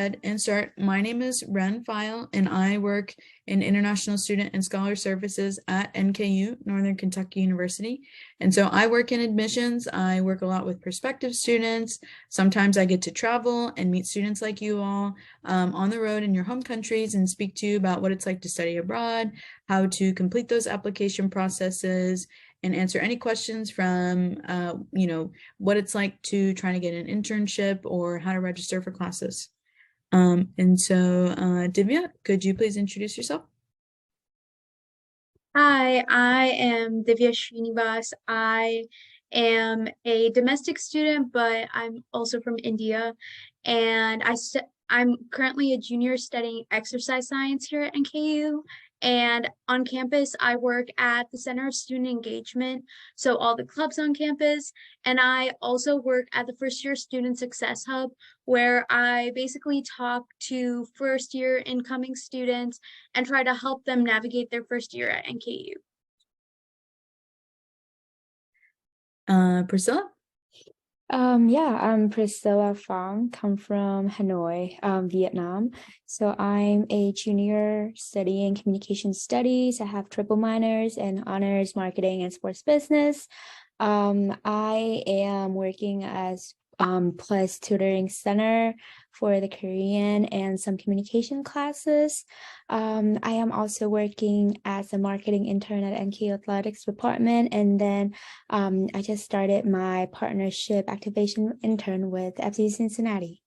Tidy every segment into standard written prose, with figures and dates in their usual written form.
ahead and start. My name is Ren File, and I work in International Student and Scholar Services at NKU, Northern Kentucky University. And so I work in admissions. I work a lot with prospective students. Sometimes I get to travel and meet students like you all on the road in your home countries and speak to you about what it's like to study abroad, how to complete those application processes, and answer any questions from, what it's like to try to get an internship or how to register for classes. Divya, could you please introduce yourself? Hi, I am Divya Srinivas. I am a domestic student, but I'm also from India, and I'm currently a junior studying exercise science here at NKU. And on campus, I work at the Center of Student Engagement, so all the clubs on campus. And I also work at the First Year Student Success Hub, where I basically talk to first year incoming students and try to help them navigate their first year at NKU. Priscilla? Yeah, I'm Priscilla Phang, come from Hanoi, Vietnam. So I'm a junior studying communication studies. I have triple minors and honors marketing and sports business. I am working as plus tutoring center for the Korean and some communication classes. I am also working as a marketing intern at NK Athletics Department, and then I just started my partnership activation intern with FC Cincinnati.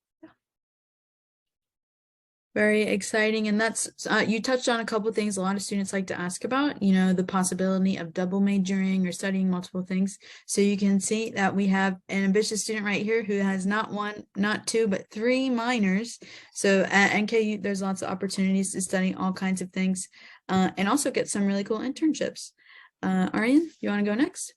Very exciting. And that's, you touched on a couple of things a lot of students like to ask about, the possibility of double majoring or studying multiple things. So you can see that we have an ambitious student right here who has not one, not two, but three minors. So at NKU, there's lots of opportunities to study all kinds of things and also get some really cool internships. Aryan, you want to go next?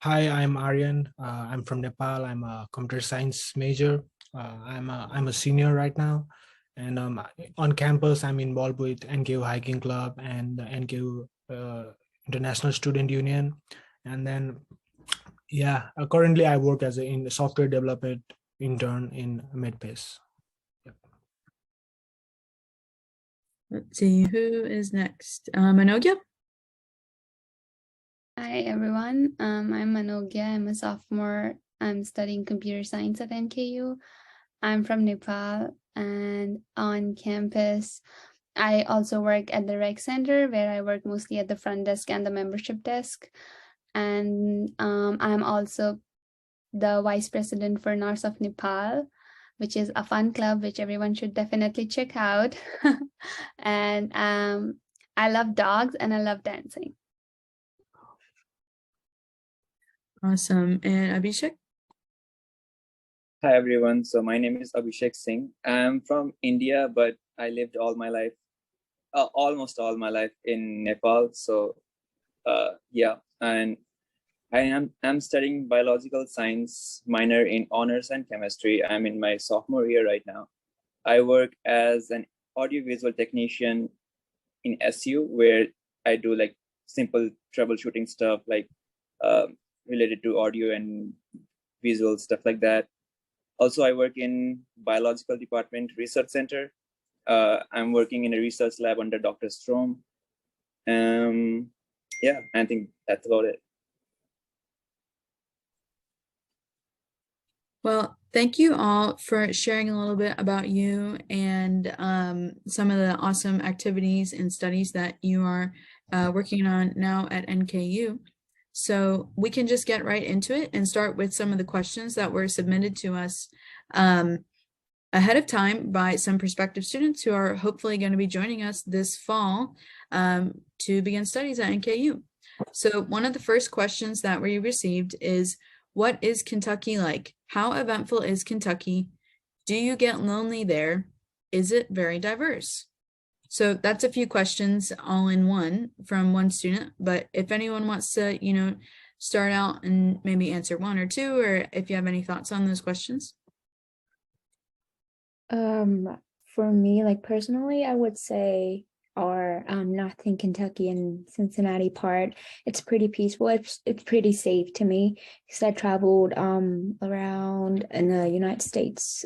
Hi, I'm Aryan. I'm from Nepal. I'm a computer science major. I'm a senior right now, and on campus I'm involved with NKU Hiking Club and the NKU International Student Union, and then currently I work as a software development intern in MedPace. Yep. Let's see who is next. Manogya? Hi everyone, I'm Manogya. I'm a sophomore. I'm studying computer science at NKU. I'm from Nepal, and on campus, I also work at the rec center where I work mostly at the front desk and the membership desk. And I'm also the vice president for North of Nepal, which is a fun club which everyone should definitely check out. And I love dogs and I love dancing. Awesome. And Abhishek? Hi everyone, so my name is Abhishek Singh. I'm from India, but I lived all my life, almost all my life in Nepal. So and I'm studying biological science minor in honors and chemistry. I'm in my sophomore year right now. I work as an audiovisual technician in SU, where I do like simple troubleshooting stuff like related to audio and visual stuff like that. Also, I work in biological department research center. I'm working in a research lab under Dr. Strom. I think that's about it. Well, thank you all for sharing a little bit about you and some of the awesome activities and studies that you are working on now at NKU. So we can just get right into it and start with some of the questions that were submitted to us ahead of time by some prospective students who are hopefully going to be joining us this fall to begin studies at NKU. So one of the first questions that we received is, what is Kentucky like? How eventful is Kentucky? Do you get lonely there? Is it very diverse? So that's a few questions all in one from one student, but if anyone wants to, start out and maybe answer one or two, or if you have any thoughts on those questions. For me, like personally, I would say our northern Kentucky and Cincinnati part. It's pretty peaceful. It's pretty safe to me because I traveled around in the United States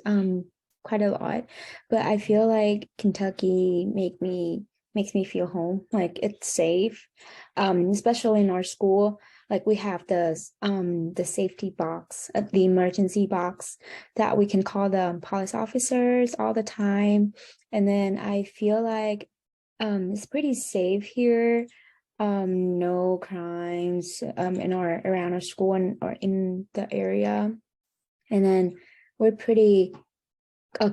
quite a lot. But I feel like Kentucky makes me feel home. Like it's safe, especially in our school. Like we have the safety box, the emergency box that we can call the police officers all the time. And then I feel like it's pretty safe here. No crimes in our around our school and or in the area. And then we're pretty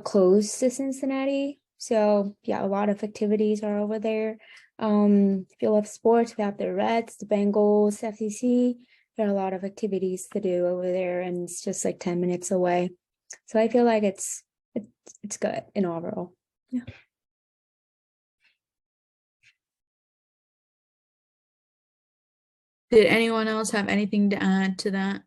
close to Cincinnati. So yeah, a lot of activities are over there. If you love sports, we have the Reds, the Bengals, FCC. There are a lot of activities to do over there, and it's just like 10 minutes away. So I feel like it's good in overall. Yeah. Did anyone else have anything to add to that?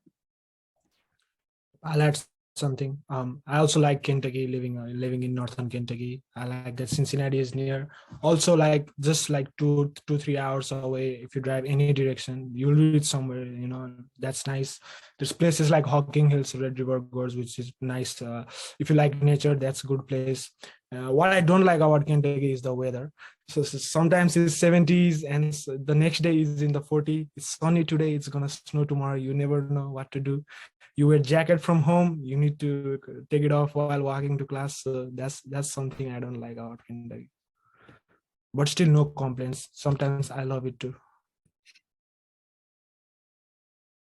I'll add something. I also like Kentucky, living in northern Kentucky. I like that Cincinnati is near. Also, like just like 3 hours away, if you drive any direction, you'll reach somewhere. You know, that's nice. There's places like Hocking Hills, Red River Gorge, which is nice. If you like nature, that's a good place. What I don't like about Kentucky is the weather. So sometimes it's 70s and the next day is in the 40s. It's sunny today, it's gonna snow tomorrow. You never know what to do. You wear jacket from home, you need to take it off while walking to class. So that's something I don't like about Kentucky. But still no complaints. Sometimes I love it too.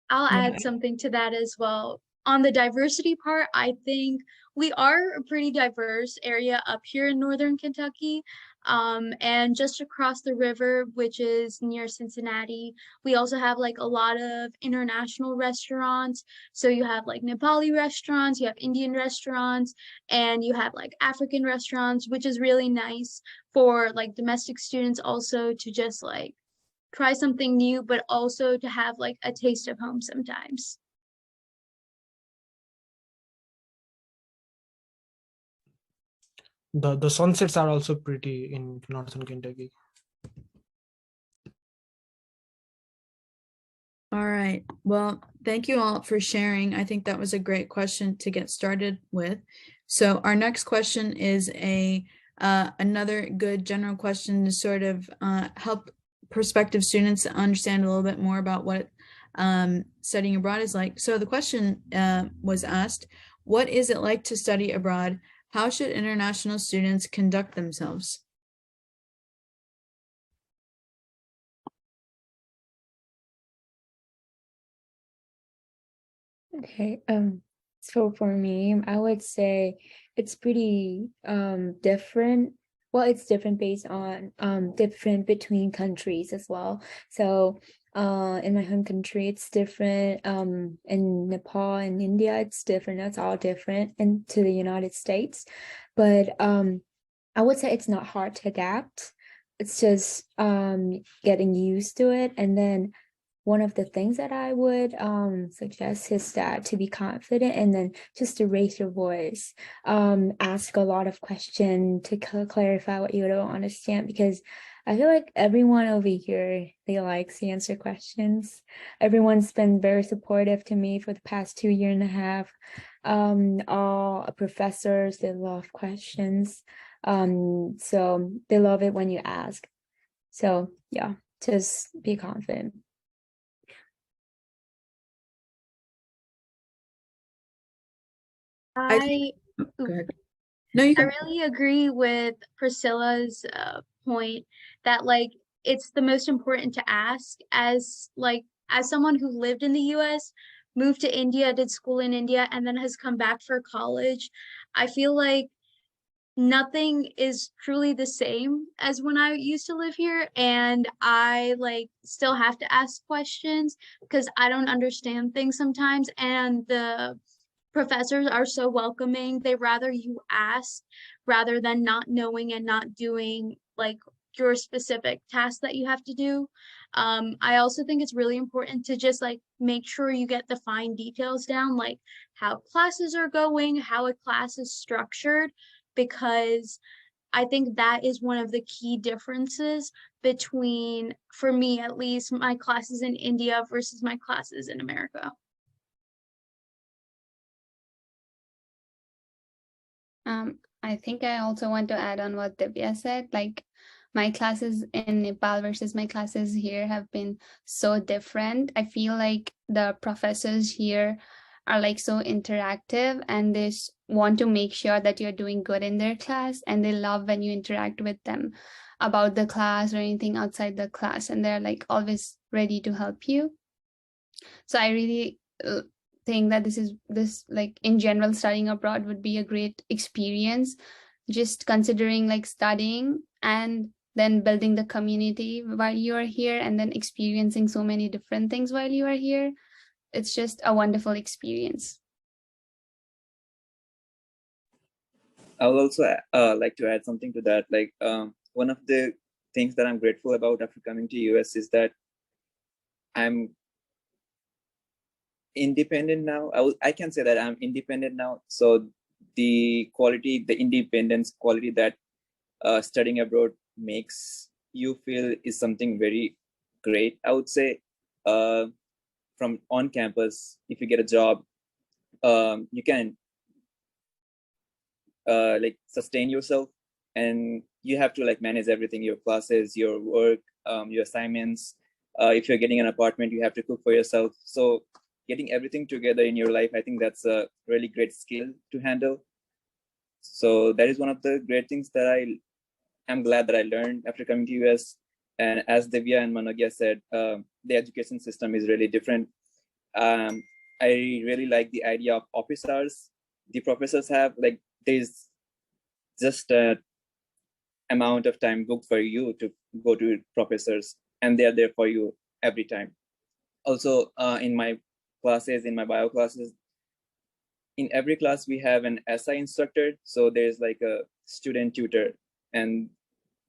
I'll Yeah. add something to that as well. On the diversity part, I think we are a pretty diverse area up here in northern Kentucky. And just across the river, which is near Cincinnati, we also have like a lot of international restaurants. So you have like Nepali restaurants, you have Indian restaurants, and you have like African restaurants, which is really nice for like domestic students also to just like try something new, but also to have like a taste of home sometimes. The sunsets are also pretty in northern Kentucky. All right. Well, thank you all for sharing. I think that was a great question to get started with. So our next question is another good general question to sort of help prospective students understand a little bit more about what studying abroad is like. So the question was asked, what is it like to study abroad? How should international students conduct themselves? Okay. So for me, I would say it's pretty different. Well, it's different based on different between countries as well. So in my home country it's different. In Nepal and India it's different. That's all different. And to the United States. But I would say it's not hard to adapt. It's just getting used to it. And then one of the things that I would suggest is that to be confident and then just to raise your voice, ask a lot of questions to clarify what you don't understand, because I feel like everyone over here, they likes to answer questions. Everyone's been very supportive to me for the past 2 years and a half. All professors, they love questions. So they love it when you ask. So yeah, just be confident. I I Go ahead. No, you I can. really agree with Priscilla's point that like it's the most important to ask as someone who lived in the US, moved to India, did school in India, and then has come back for college. I feel like nothing is truly the same as when I used to live here, and I like still have to ask questions because I don't understand things sometimes, and the professors are so welcoming. They rather you ask rather than not knowing and not doing like your specific task that you have to do. I also think it's really important to just like make sure you get the fine details down, like how classes are going, how a class is structured, because I think that is one of the key differences between, for me at least, my classes in India versus my classes in America. I think I also want to add on what Divya said. Like, my classes in Nepal versus my classes here have been so different. I feel like the professors here are like so interactive, and they want to make sure that you're doing good in their class, and they love when you interact with them about the class or anything outside the class, and they're like always ready to help you. So I really think that this like in general, studying abroad would be a great experience, just considering like studying and then building the community while you are here, and then experiencing so many different things while you are here. It's just a wonderful experience. I would also like to add something to that. Like, one of the things that I'm grateful about after coming to US is that I'm independent now. I can say that I'm independent now. So the quality, the independence quality that studying abroad makes you feel is something very great. I would say, from on campus, if you get a job, you can like sustain yourself, and you have to like manage everything: your classes, your work, your assignments. If you're getting an apartment, you have to cook for yourself. So getting everything together in your life, I think that's a really great skill to handle. So that is one of the great things that I'm glad that I learned after coming to US. And as Divya and Manogya said, the education system is really different. I really like the idea of office hours the professors have. Like, there's just a amount of time booked for you to go to professors, and they're there for you every time. Also, in my classes, in my bio classes, in every class we have an SI instructor. So there's like a student tutor, and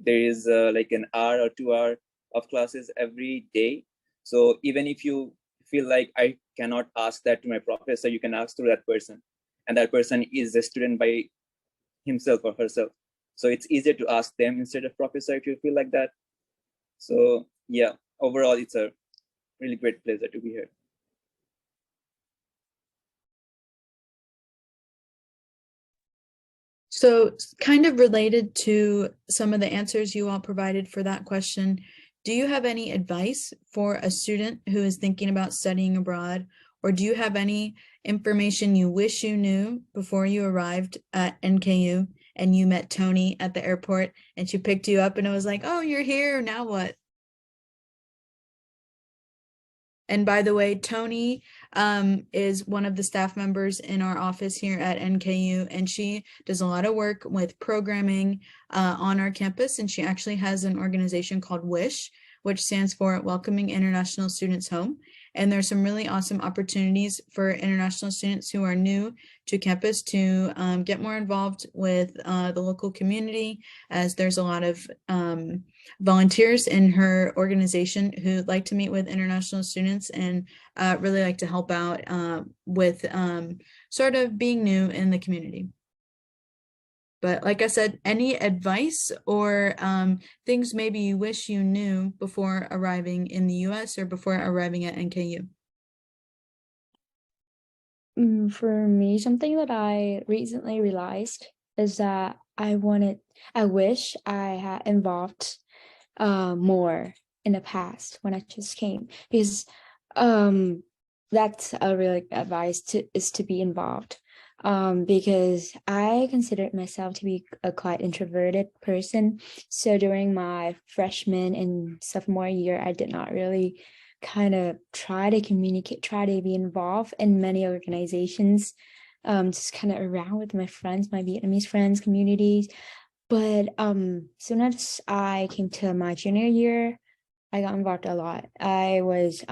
there is like an hour or 2 hour of classes every day. So even if you feel like I cannot ask that to my professor, you can ask to that person, and that person is a student by himself or herself. So it's easier to ask them instead of professor if you feel like that. So yeah, overall, it's a really great pleasure to be here. So kind of related to some of the answers you all provided for that question, do you have any advice for a student who is thinking about studying abroad, or do you have any information you wish you knew before you arrived at NKU and you met Tony at the airport and she picked you up and it was like, oh, you're here, now what? And by the way, Tony is one of the staff members in our office here at NKU, and she does a lot of work with programming on our campus. And she actually has an organization called WISH, which stands for Welcoming International Students Home. And there's some really awesome opportunities for international students who are new to campus to get more involved with the local community, as there's a lot of volunteers in her organization who like to meet with international students and really like to help out with sort of being new in the community. But like I said, any advice or things maybe you wish you knew before arriving in the US or before arriving at NKU? For me, something that I recently realized is that I wish I had involved more in the past when I just came, because that's a really good advice to be involved, because I considered myself to be a quite introverted person. So during my freshman and sophomore year, I did not really kind of try to communicate, try to be involved in many organizations, just kind of around with my friends, my Vietnamese friends, communities. But soon as I came to my junior year, I got involved a lot. I was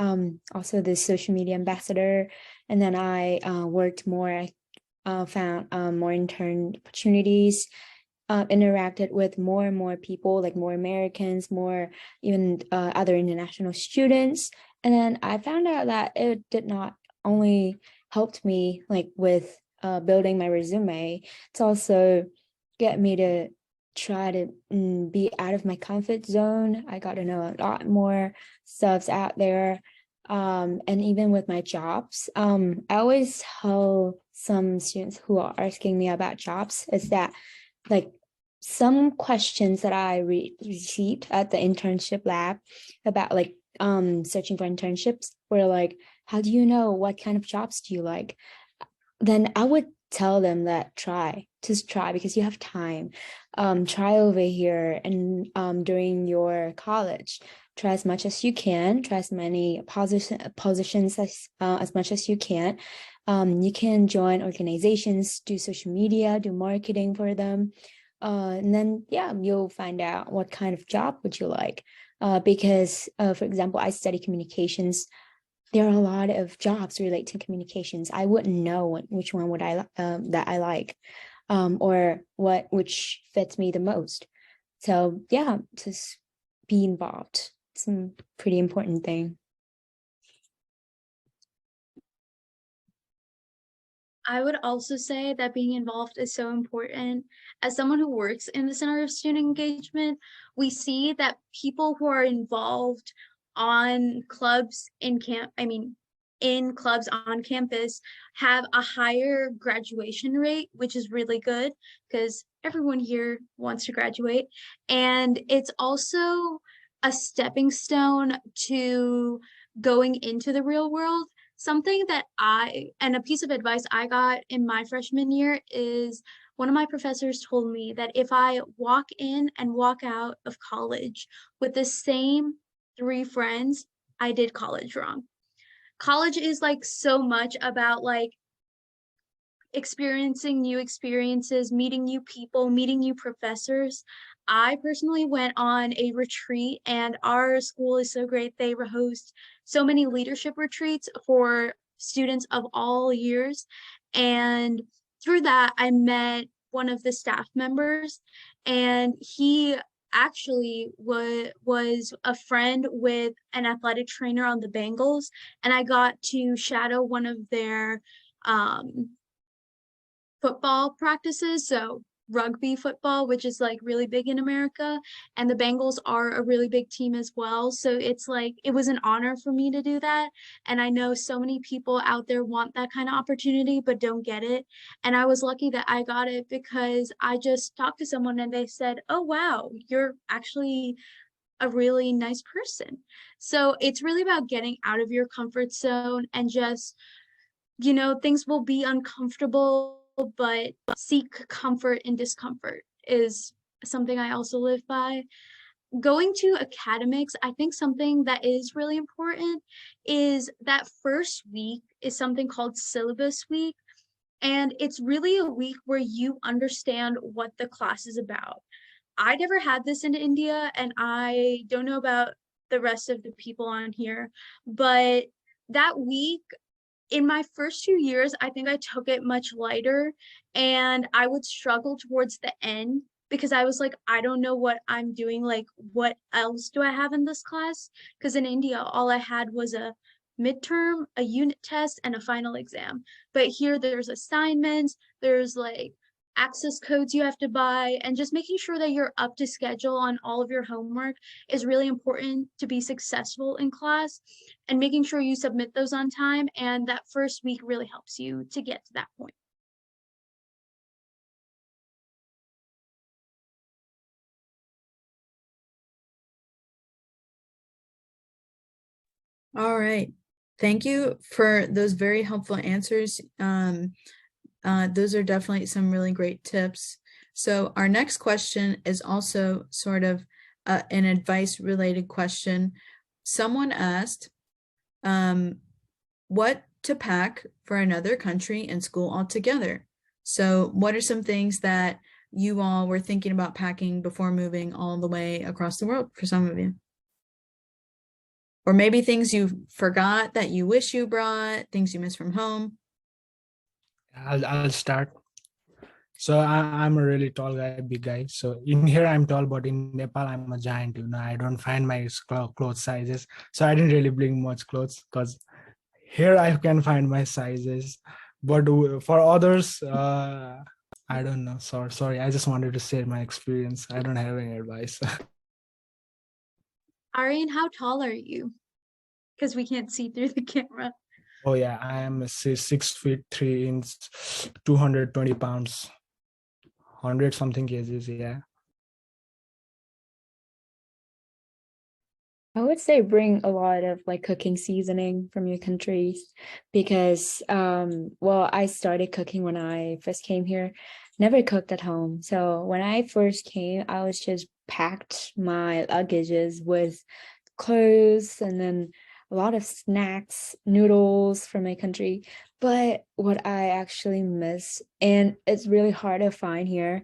also the social media ambassador, and then I worked more. I found more intern opportunities, interacted with more and more people, like more Americans, more even other international students. And then I found out that it did not only helped me like with building my resume, it's also get me to try to be out of my comfort zone. I got to know a lot more stuffs out there. And even with my jobs, I always tell some students who are asking me about jobs is that like some questions that I received at the internship lab about like searching for internships were like, how do you know what kind of jobs do you like? Then I would tell them that just try because you have time. Try over here and during your college, try as much as you can, try as many positions as much as you can. You can join organizations, do social media, do marketing for them. And then, yeah, you'll find out what kind of job would you like. Because, for example, I study communications. There are a lot of jobs related to communications. I wouldn't know which one would that I like, or which fits me the most. So yeah, just be involved. It's a pretty important thing. I would also say that being involved is so important. As someone who works in the Center of Student Engagement, we see that people who are involved on clubs in clubs on campus have a higher graduation rate, which is really good because everyone here wants to graduate. And it's also a stepping stone to going into the real world. Something that and a piece of advice I got in my freshman year is one of my professors told me that if I walk in and walk out of college with the same 3 friends, I did college wrong. College is like so much about like experiencing new experiences, meeting new people, meeting new professors. I personally went on a retreat, and our school is so great. They host so many leadership retreats for students of all years. And through that, I met one of the staff members, and he actually was a friend with an athletic trainer on the Bengals, and I got to shadow one of their football practices, so rugby football, which is like really big in America, and the Bengals are a really big team as well. So it's like it was an honor for me to do that. And I know so many people out there want that kind of opportunity but don't get it. And I was lucky that I got it because I just talked to someone and they said, "Oh wow, you're actually a really nice person." So it's really about getting out of your comfort zone and just things will be uncomfortable, but seek comfort in discomfort is something I also live by. Going to academics, I think something that is really important is that first week is something called syllabus week. And it's really a week where you understand what the class is about. I never had this in India, and I don't know about the rest of the people on here, but that week in my first 2 years, I think I took it much lighter, and I would struggle towards the end because I was like, I don't know what I'm doing. Like, what else do I have in this class? Because in India, all I had was a midterm, a unit test, and a final exam. But here, there's assignments, there's like access codes you have to buy, and just making sure that you're up to schedule on all of your homework is really important to be successful in class, and making sure you submit those on time. And that first week really helps you to get to that point. All right. Thank you for those very helpful answers. Those are definitely some really great tips. So our next question is also sort of an advice related question. Someone asked, what to pack for another country and school altogether? So what are some things that you all were thinking about packing before moving all the way across the world for some of you? Or maybe things you forgot that you wish you brought, things you miss from home. I'll start. So I'm a really tall guy, big guy. So in here I'm tall, but in Nepal I'm a giant. I don't find my clothes sizes. So I didn't really bring much clothes because here I can find my sizes. But for others, I don't know. Sorry. I just wanted to share my experience. I don't have any advice. Arian, how tall are you? Because we can't see through the camera. Oh yeah, I am 6 feet 3 inches, 220 pounds, 100 something kgs. Yeah. I would say bring a lot of like cooking seasoning from your countries because well, I started cooking when I first came here, never cooked at home. So when I first came, I was just packed my luggages with clothes and then a lot of snacks, noodles from my country. But what I actually miss, and it's really hard to find here,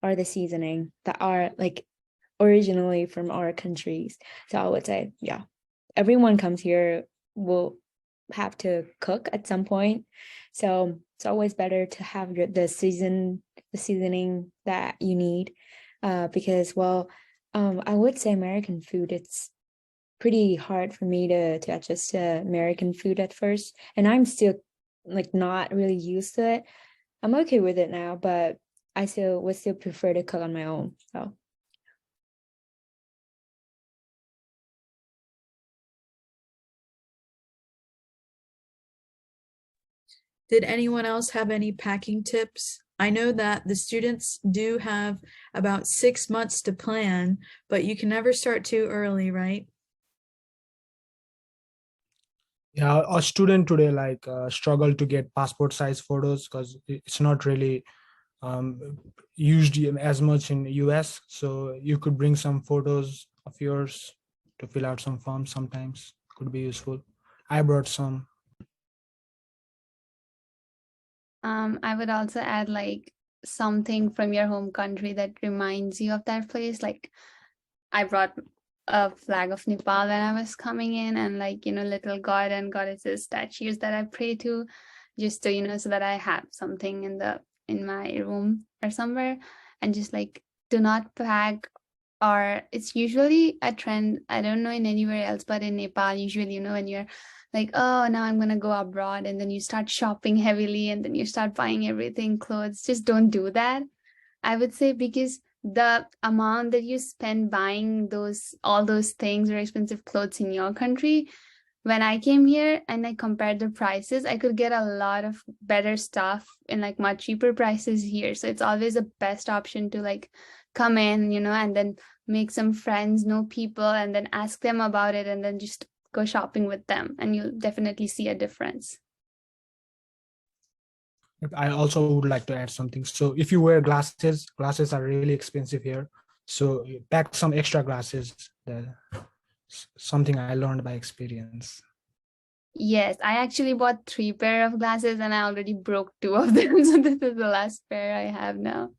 are the seasoning that are like originally from our countries. So I would say, yeah, everyone comes here will have to cook at some point. So it's always better to have the seasoning that you need. Because well, I would say American food, it's pretty hard for me to adjust to American food at first. And I'm still like not really used to it. I'm okay with it now, but I still would still prefer to cook on my own. So Did anyone else have any packing tips? I know that the students do have about 6 months to plan, but you can never start too early, right? Yeah, a student today like struggle to get passport size photos because it's not really used as much in US. So you could bring some photos of yours to fill out some forms. Sometimes could be useful. I brought some. I would also add like something from your home country that reminds you of that place. Like I brought a flag of Nepal when I was coming in, and like, little god and goddesses statues that I pray to, just to, so that I have something in my room or somewhere. And just like, do not pack, or it's usually a trend, I don't know in anywhere else, but in Nepal, usually, when you're like, oh, now I'm gonna go abroad, and then you start shopping heavily, and then you start buying everything, clothes. Just don't do that, I would say, because the amount that you spend buying all those things, very expensive clothes in your country, when I came here and I compared the prices, I could get a lot of better stuff in like much cheaper prices here. So it's always the best option to like come in, and then make some friends, know people, and then ask them about it, and then just go shopping with them, and you'll definitely see a difference. I also would like to add something. So if you wear glasses, glasses are really expensive here. So you pack some extra glasses. That something I learned by experience. Yes, I actually bought 3 pair of glasses and I already broke 2 of them. So this is the last pair I have now.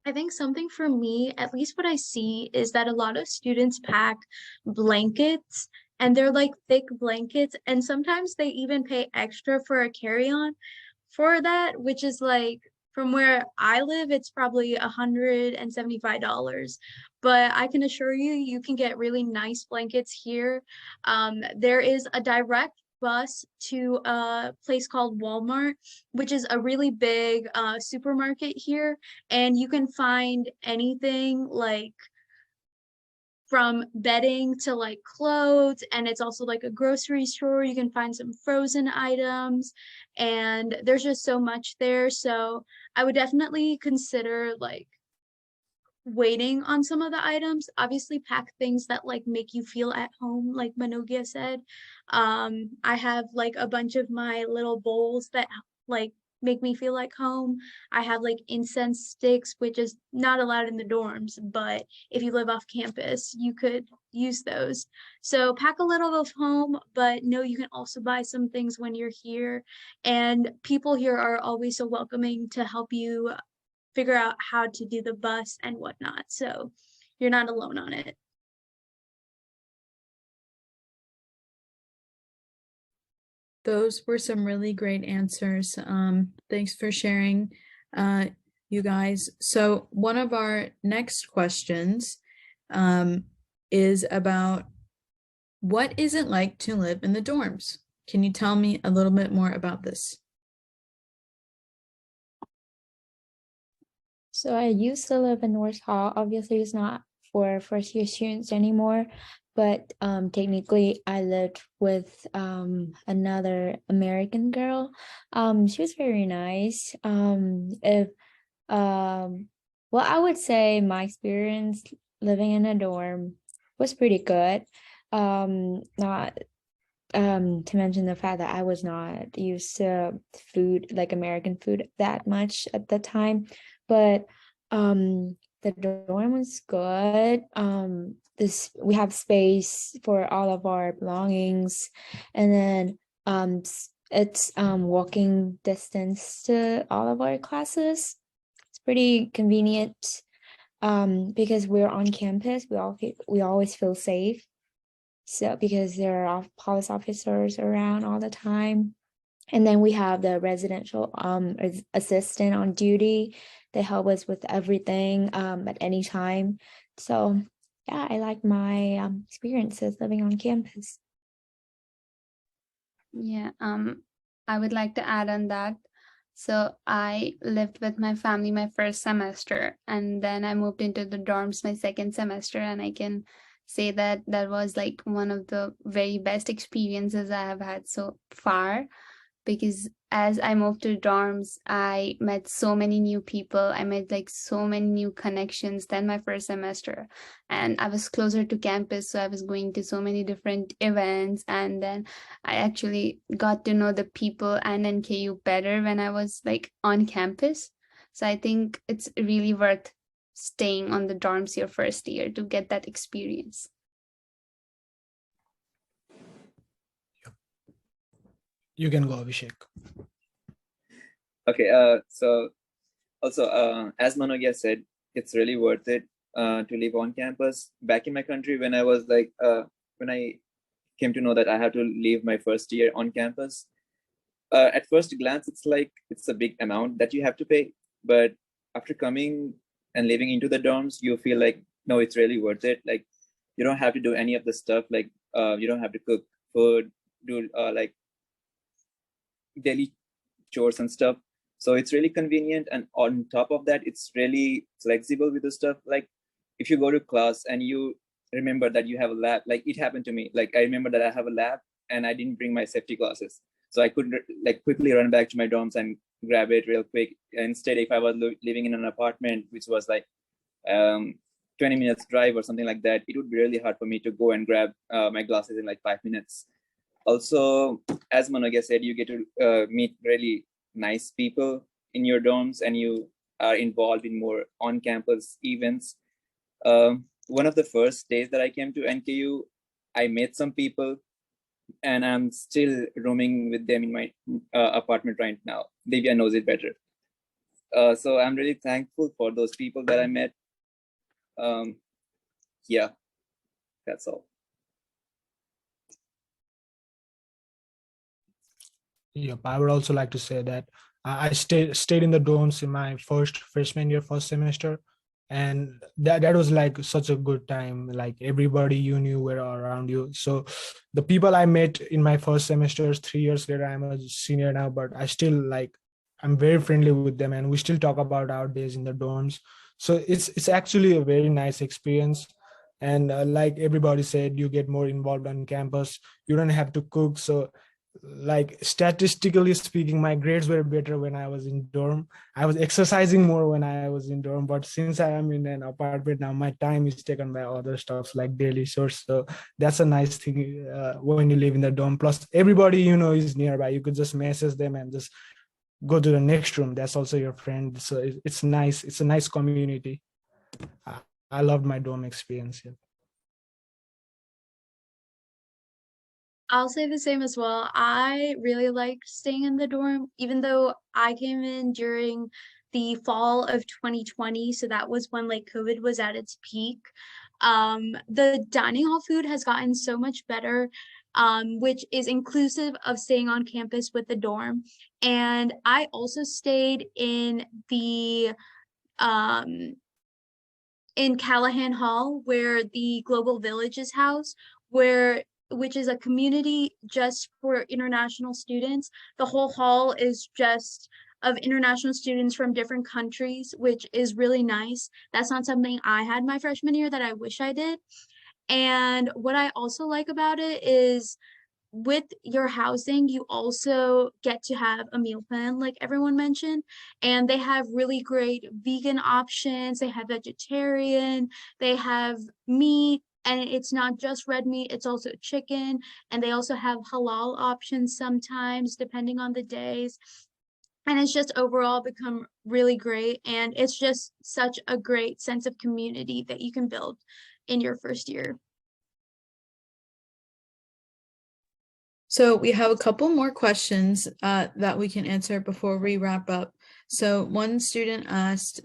I think something for me, at least what I see, is that a lot of students pack blankets and they're like thick blankets, and sometimes they even pay extra for a carry-on for that, which is like from where I live, it's probably $175. But I can assure you, you can get really nice blankets here. There is a direct bus to a place called Walmart, which is a really big supermarket here, and you can find anything like from bedding to like clothes, and it's also like a grocery store. You can find some frozen items, and there's just so much there. So I would definitely consider like waiting on some of the items. Obviously pack things that like make you feel at home, like Manogia said. I have like a bunch of my little bowls that like make me feel like home. I have like incense sticks, which is not allowed in the dorms, but if you live off campus, you could use those. So pack a little of home, but know you can also buy some things when you're here. And people here are always so welcoming to help you figure out how to do the bus and whatnot. So you're not alone on it. Those were some really great answers. Thanks for sharing, you guys. So one of our next questions is about what is it like to live in the dorms? Can you tell me a little bit more about this? So I used to live in North Hall. Obviously, it's not for first year students anymore, but technically I lived with another American girl. She was very nice. If well, I would say my experience living in a dorm was pretty good. Not to mention the fact that I was not used to food like American food that much at the time, but the dorm was good. This we have space for all of our belongings, and then it's walking distance to all of our classes. It's pretty convenient because we're on campus. We always feel safe. So because there are police officers around all the time. And then we have the residential assistant on duty. They help us with everything at any time. So yeah, I like my experiences living on campus. Yeah, I would like to add on that. So I lived with my family my first semester, and then I moved into the dorms my second semester, and I can say that that was like one of the very best experiences I have had so far, because as I moved to dorms, I met so many new people. I made like so many new connections than my first semester. And I was closer to campus, so I was going to so many different events. And then I actually got to know the people and NKU better when I was like on campus. So I think it's really worth staying on the dorms your first year to get that experience. You can go, Abhishek. Okay, so also, as Manogya said, it's really worth it to live on campus. Back in my country, when I was like, when I came to know that I had to leave my first year on campus, at first glance, it's like it's a big amount that you have to pay. But after coming and living into the dorms, you feel like, no, it's really worth it. Like, you don't have to do any of the stuff. Like, you don't have to cook food, do like daily chores and stuff. So it's really convenient. And on top of that, it's really flexible with the stuff. Like if you go to class and you remember that you have a lab, like it happened to me. Like I remember that I have a lab and I didn't bring my safety glasses. So I could like quickly run back to my dorms and grab it real quick. Instead, if I was living in an apartment, which was like 20 minutes drive or something like that, it would be really hard for me to go and grab my glasses in like 5 minutes. Also, as Manogya said, you get to meet really nice people in your dorms and you are involved in more on-campus events. One of the first days that I came to NKU, I met some people and I'm still roaming with them in my apartment right now. Divya knows it better. So I'm really thankful for those people that I met. Yeah, that's all. Yep, I would also like to say that I stayed in the dorms in my first freshman year, first semester, and that was like such a good time. Like everybody you knew were around you. So the people I met in my first semesters, 3 years later, I'm a senior now, but I still like I'm very friendly with them, and we still talk about our days in the dorms. So it's actually a very nice experience. And like everybody said, you get more involved on campus. You don't have to cook, so like statistically speaking, my grades were better when I was in dorm. I was exercising more when I was in dorm, but since I am in an apartment now, my time is taken by other stuff like daily chores. So that's a nice thing when you live in the dorm. Plus everybody you know is nearby. You could just message them and just go to the next room. That's also your friend. So it's nice. It's a nice community. I loved my dorm experience. Yeah. I'll say the same as well. I really liked staying in the dorm, even though I came in during the fall of 2020. So that was when like COVID was at its peak. The dining hall food has gotten so much better, which is inclusive of staying on campus with the dorm. And I also stayed um, in Callahan Hall, where the Global Village is housed, which is a community just for international students. The whole hall is just of international students from different countries, which is really nice. That's not something I had my freshman year that I wish I did. And what I also like about it is with your housing, you also get to have a meal plan, like everyone mentioned, and they have really great vegan options. They have vegetarian, they have meat, and it's not just red meat, it's also chicken, and they also have halal options sometimes, depending on the days. And it's just overall become really great, and it's just such a great sense of community that you can build in your first year. So we have a couple more questions that we can answer before we wrap up. So one student asked,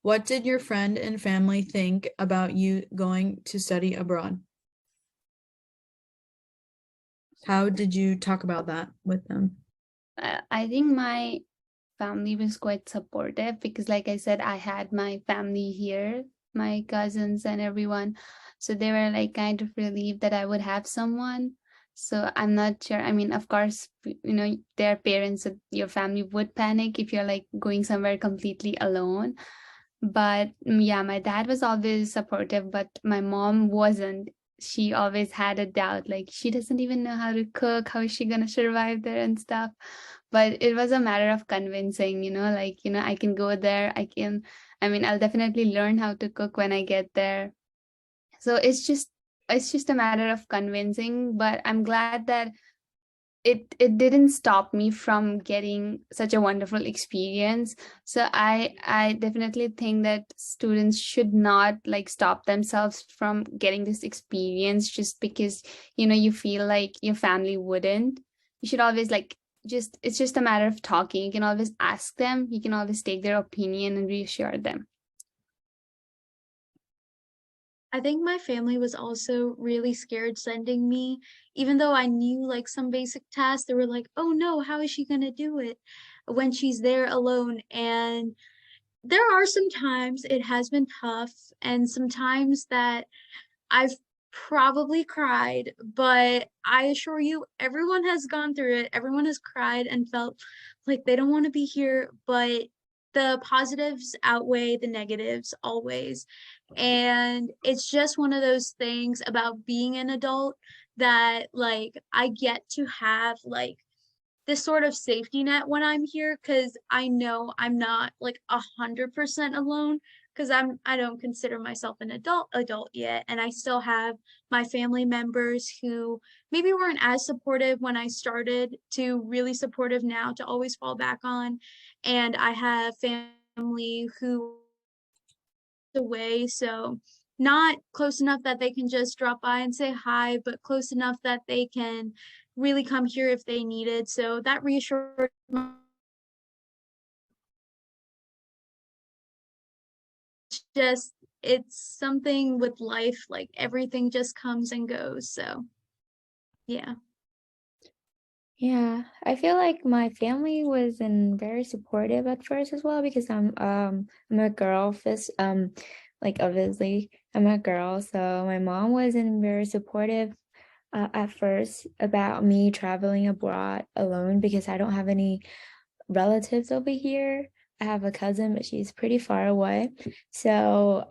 what did your friend and family think about you going to study abroad? How did you talk about that with them? I think my family was quite supportive because, like I said, I had my family here, my cousins and everyone. So they were like kind of relieved that I would have someone. So I'm not sure. I mean, of course, their parents, your family would panic if you're like going somewhere completely alone. But yeah, my dad was always supportive, but my mom wasn't. She always had a doubt, like she doesn't even know how to cook, how is she gonna survive there and stuff. But it was a matter of convincing, I can go there, I'll definitely learn how to cook when I get there. So it's just a matter of convincing, but I'm glad that it didn't stop me from getting such a wonderful experience. So I definitely think that students should not like stop themselves from getting this experience just because you feel like your family wouldn't. You should always it's just a matter of talking. You can always ask them, you can always take their opinion and reassure them. I think my family was also really scared sending me, even though I knew like some basic tasks. They were like, oh no, how is she gonna do it when she's there alone? And there are some times it has been tough, and sometimes that I've probably cried, but I assure you, everyone has gone through it. Everyone has cried and felt like they don't want to be here, but the positives outweigh the negatives always. And it's just one of those things about being an adult that like I get to have like this sort of safety net when I'm here, because I know I'm not like 100% alone, because I don't consider myself an adult yet, and I still have my family members who maybe weren't as supportive when I started to really supportive now to always fall back on. And I have family who away, so not close enough that they can just drop by and say hi, but close enough that they can really come here if they needed. So that reassured me. Just it's something with life, like everything just comes and goes. So yeah. Yeah, I feel like my family wasn't very supportive at first as well because I'm a girl first, like obviously I'm a girl, so my mom wasn't very supportive at first about me traveling abroad alone because I don't have any relatives over here. I have a cousin, but she's pretty far away. So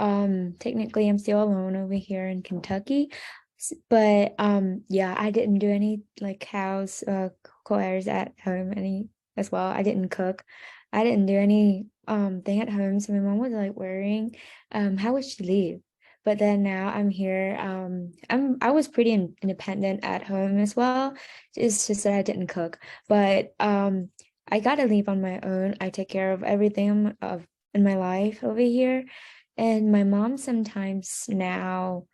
technically I'm still alone over here in Kentucky. But yeah, I didn't do any like house chores at home any as well. I didn't cook. I didn't do any thing at home. So my mom was like worrying how would she leave? But then now I'm here. I was pretty independent at home as well. It's just that I didn't cook. But I gotta leave on my own. I take care of everything of in my life over here. And my mom sometimes now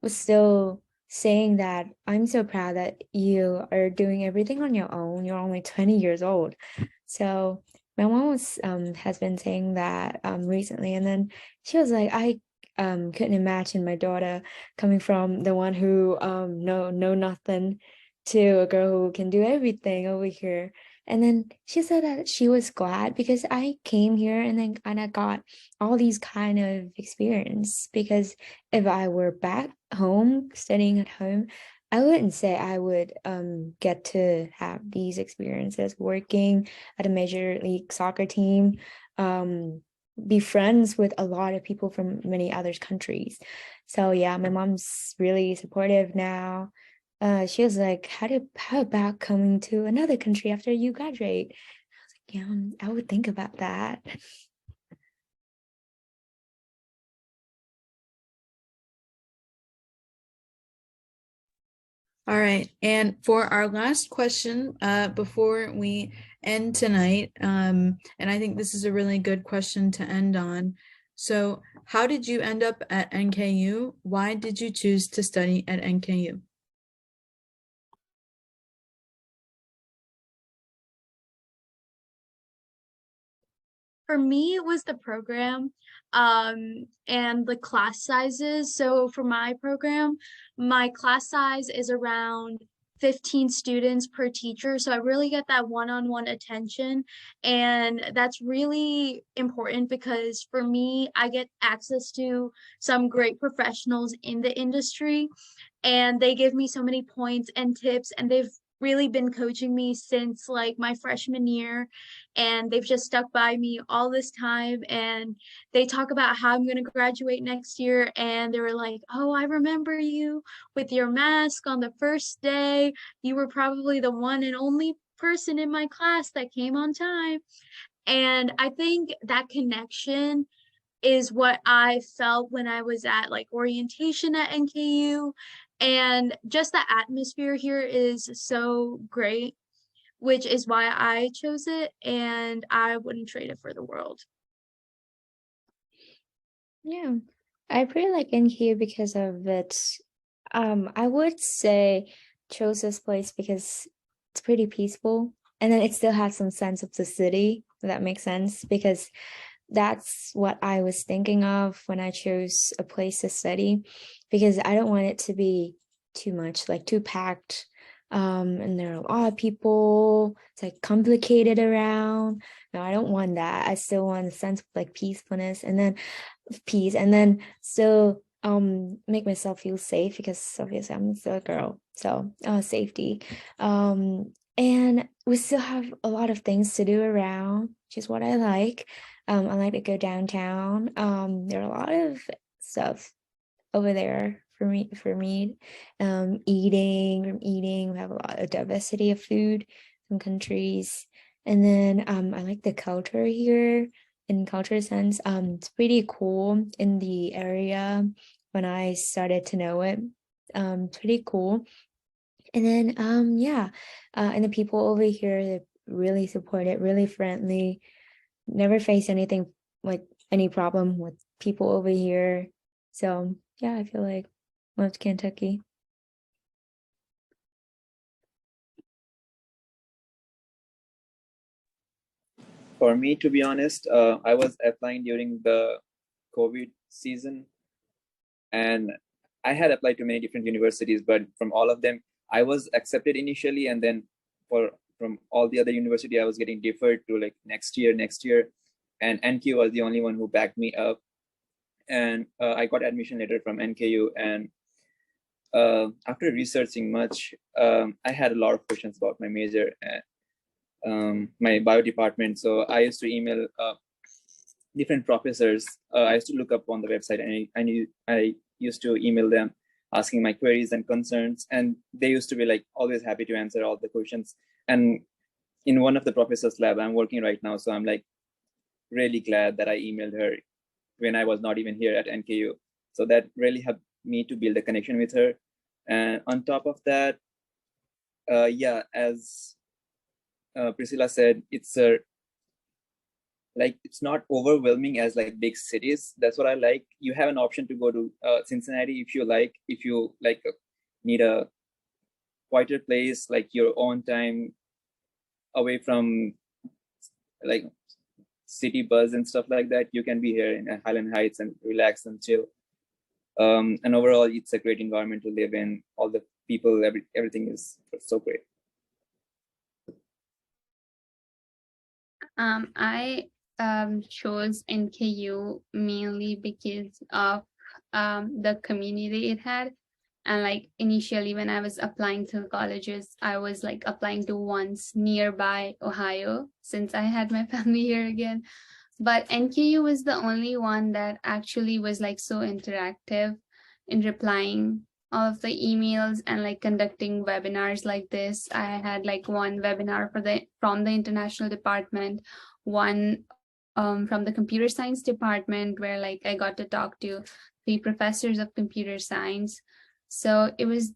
was still saying that I'm so proud that you are doing everything on your own. You're only 20 years old. So my mom was has been saying that recently, and then she was like, I couldn't imagine my daughter coming from the one who know nothing to a girl who can do everything over here. And then she said that she was glad because I came here and then kind of got all these kind of experience because if I were back home studying at home, I wouldn't say I would get to have these experiences working at a Major League Soccer team, be friends with a lot of people from many other countries. So yeah, my mom's really supportive now. She was like, how about coming to another country after you graduate? I was like, yeah, I would think about that. All right. And for our last question, before we end tonight, and I think this is a really good question to end on. So, how did you end up at NKU? Why did you choose to study at NKU? For me, it was the program and the class sizes. So for my program, my class size is around 15 students per teacher. So I really get that one-on-one attention. And that's really important because for me, I get access to some great professionals in the industry, and they give me so many points and tips, and they've really been coaching me since like my freshman year, and they've just stuck by me all this time. And they talk about how I'm going to graduate next year, and they were like, oh, I remember you with your mask on the first day. You were probably the one and only person in my class that came on time. And I think that connection is what I felt when I was at like orientation at NKU. And just the atmosphere here is so great, which is why I chose it, and I wouldn't trade it for the world. Yeah, I pretty like NKU because of it. I would say chose this place because it's pretty peaceful, and then it still has some sense of the city, if that makes sense, because that's what I was thinking of when I chose a place to study, because I don't want it to be too much, like too packed. And there are a lot of people, it's like complicated around. No, I don't want that. I still want a sense of like peacefulness, and then peace, and then still make myself feel safe, because obviously I'm still a girl, so safety. And we still have a lot of things to do around, which is what I like. I like to go downtown. There are a lot of stuff over there for me. Eating, we have a lot of diversity of food from countries. And then I like the culture here in culture sense. It's pretty cool in the area when I started to know it. Pretty cool. And then yeah, and the people over here, they're really supportive, really friendly. Never face anything like any problem with people over here. So yeah, I feel like loved Kentucky. For me, to be honest, I was applying during the COVID season, and I had applied to many different universities, but from all of them, I was accepted initially, and then from all the other university, I was getting deferred to like next year, and NQ was the only one who backed me up, and I got admission letter from NKU, and after researching much, I had a lot of questions about my major and my bio department. So I used to email different professors. I used to look up on the website, and I used to email them asking my queries and concerns, and they used to be like always happy to answer all the questions. And in one of the professors' lab, I'm working right now, so I'm like really glad that I emailed her when I was not even here at NKU. So that really helped me to build a connection with her. And on top of that, yeah, as Priscilla said, it's a like it's not overwhelming as like big cities. That's what I like. You have an option to go to Cincinnati if you like, need a quieter place, like your own time away from like city buzz and stuff like that. You can be here in Highland Heights and relax and chill. And overall, it's a great environment to live in. All the people, everything is so great. I chose NKU mainly because of the community it had. And like initially when I was applying to colleges, I was like applying to ones nearby Ohio since I had my family here again. But NKU was the only one that actually was like so interactive in replying all of the emails and like conducting webinars like this. I had like one webinar from the international department, one from the computer science department, where like I got to talk to the professors of computer science. So it was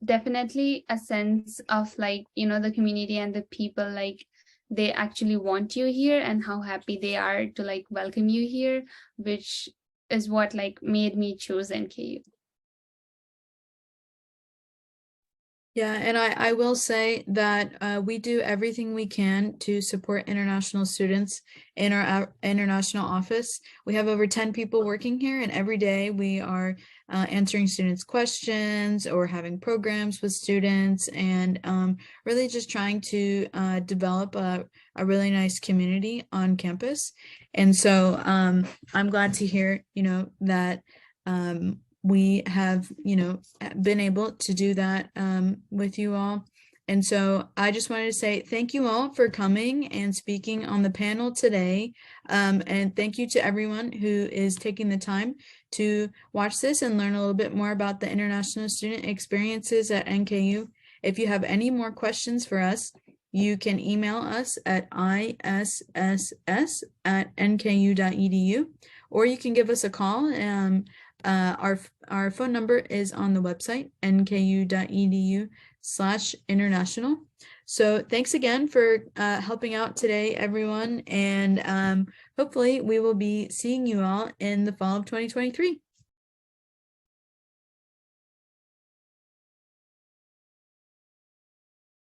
definitely a sense of like, you know, the community and the people, like they actually want you here and how happy they are to like welcome you here, which is what like made me choose NKU. Yeah, and I will say that we do everything we can to support international students in our international office. We have over 10 people working here, and every day we are answering students' questions or having programs with students, and really just trying to develop a really nice community on campus. And so I'm glad to hear, you know, that we have, you know, been able to do that with you all. And so I just wanted to say thank you all for coming and speaking on the panel today. And thank you to everyone who is taking the time to watch this and learn a little bit more about the international student experiences at NKU. If you have any more questions for us, you can email us at isss@nku.edu, or you can give us a call. Our phone number is on the website, nku.edu/international. So thanks again for helping out today, everyone. And hopefully we will be seeing you all in the fall of 2023.